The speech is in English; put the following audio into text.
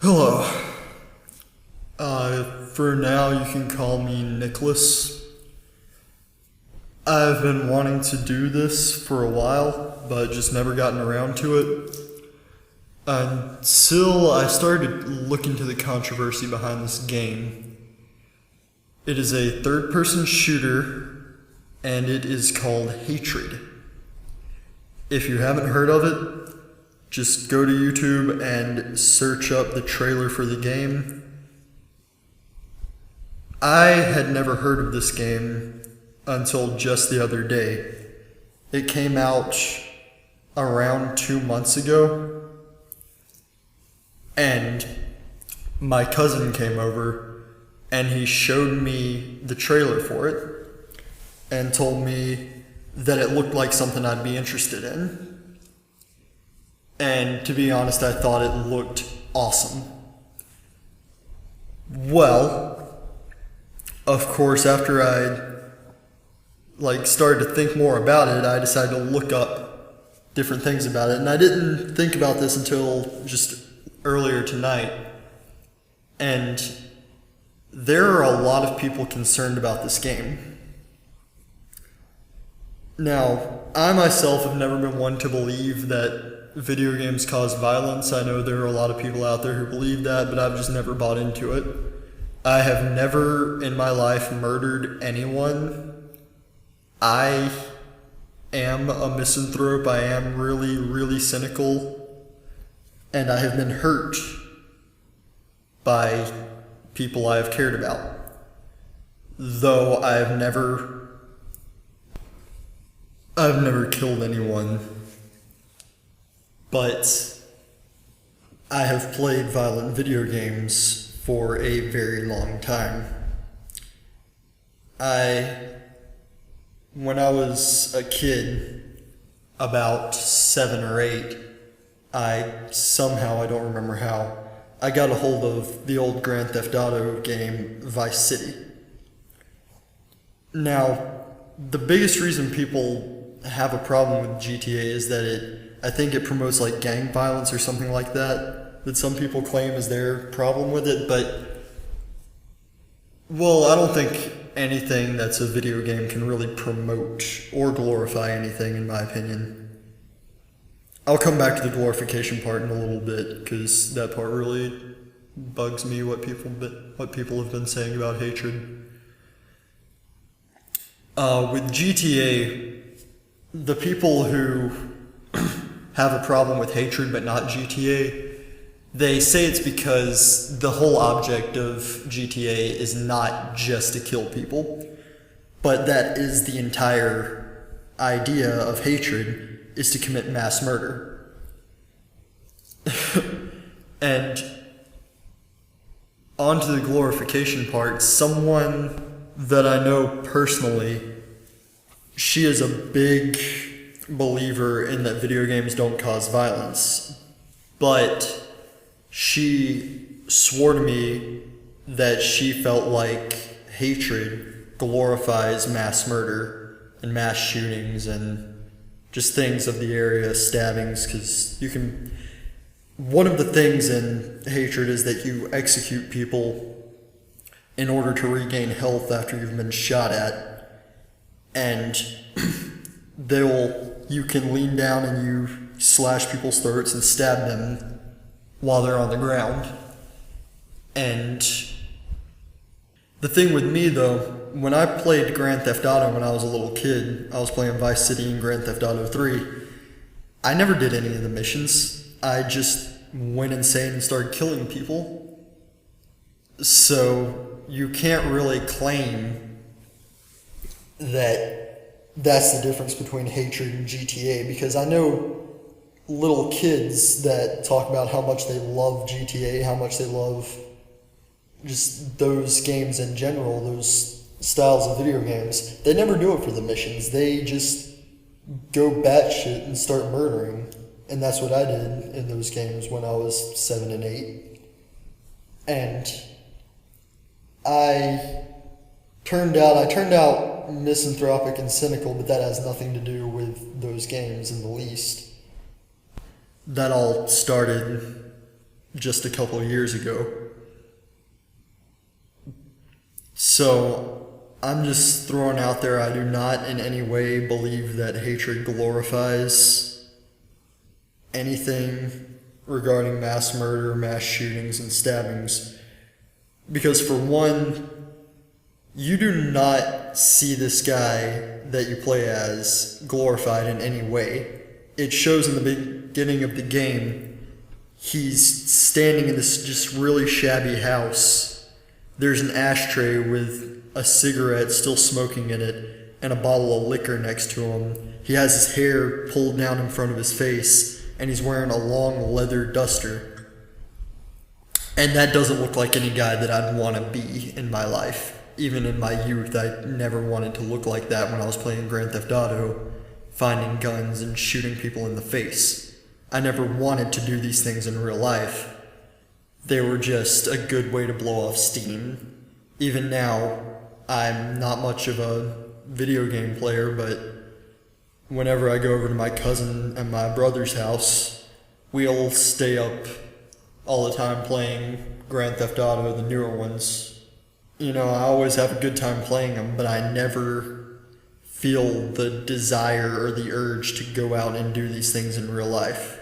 Hello. For now, you can call me Nicholas. I've been wanting to do this for a while, but just never gotten around to it. Until I started looking into the controversy behind this game. It is a third-person shooter, and it is called Hatred. If you haven't heard of it, just go to YouTube and search up the trailer for the game. I had never heard of this game until just the other day. It came out around 2 months ago, and my cousin came over and he showed me the trailer for it and told me that it looked like something I'd be interested in. And to be honest, I thought it looked awesome. Well, of course, after I started to think more about it, I decided to look up different things about it. And I didn't think about this until just earlier tonight. And there are a lot of people concerned about this game. Now, I myself have never been one to believe that video games cause violence. I know there are a lot of people out there who believe that, but I've just never bought into it. I have never in my life murdered anyone. I am a misanthrope. I am really, really cynical. And I have been hurt by people I have cared about. Though I've never killed anyone. But I have played violent video games for a very long time. When I was a kid, about 7 or 8, I don't remember how, I got a hold of the old Grand Theft Auto game, Vice City. Now, the biggest reason people have a problem with GTA is that I think it promotes gang violence or something like that some people claim is their problem with it, but, well, I don't think anything that's a video game can really promote or glorify anything, in my opinion. I'll come back to the glorification part in a little bit, because that part really bugs me, what people have been saying about hatred. With GTA, the people who have a problem with hatred but not GTA, they say it's because the whole object of GTA is not just to kill people, but that is the entire idea of hatred, is to commit mass murder. And on to the glorification part, someone that I know personally, she is a big believer in that video games don't cause violence, but she swore to me that she felt like hatred glorifies mass murder and mass shootings and just things of the area, stabbings, because one of the things in hatred is that you execute people in order to regain health after you've been shot at, and you can lean down and you slash people's throats and stab them while they're on the ground. And the thing with me though, when I played Grand Theft Auto when I was a little kid, I was playing Vice City and Grand Theft Auto 3, I never did any of the missions. I just went insane and started killing people. So you can't really claim that that's the difference between hatred and GTA, because I know little kids that talk about how much they love GTA, how much they love just those games in general, those styles of video games. They never do it for the missions. They just go batshit and start murdering. And that's what I did in those games when I was 7 and 8. And I turned out misanthropic and cynical, but that has nothing to do with those games in the least. That all started just a couple of years ago. So I'm just throwing out there, I do not in any way believe that hatred glorifies anything regarding mass murder, mass shootings, and stabbings. Because for one, you do not see this guy that you play as glorified in any way. It shows in the beginning of the game, he's standing in this just really shabby house. There's an ashtray with a cigarette still smoking in it and a bottle of liquor next to him. He has his hair pulled down in front of his face and he's wearing a long leather duster. And that doesn't look like any guy that I'd want to be in my life. Even in my youth, I never wanted to look like that when I was playing Grand Theft Auto, finding guns and shooting people in the face. I never wanted to do these things in real life. They were just a good way to blow off steam. Even now, I'm not much of a video game player, but whenever I go over to my cousin and my brother's house, we'll stay up all the time playing Grand Theft Auto, the newer ones. You know, I always have a good time playing them, but I never feel the desire or the urge to go out and do these things in real life.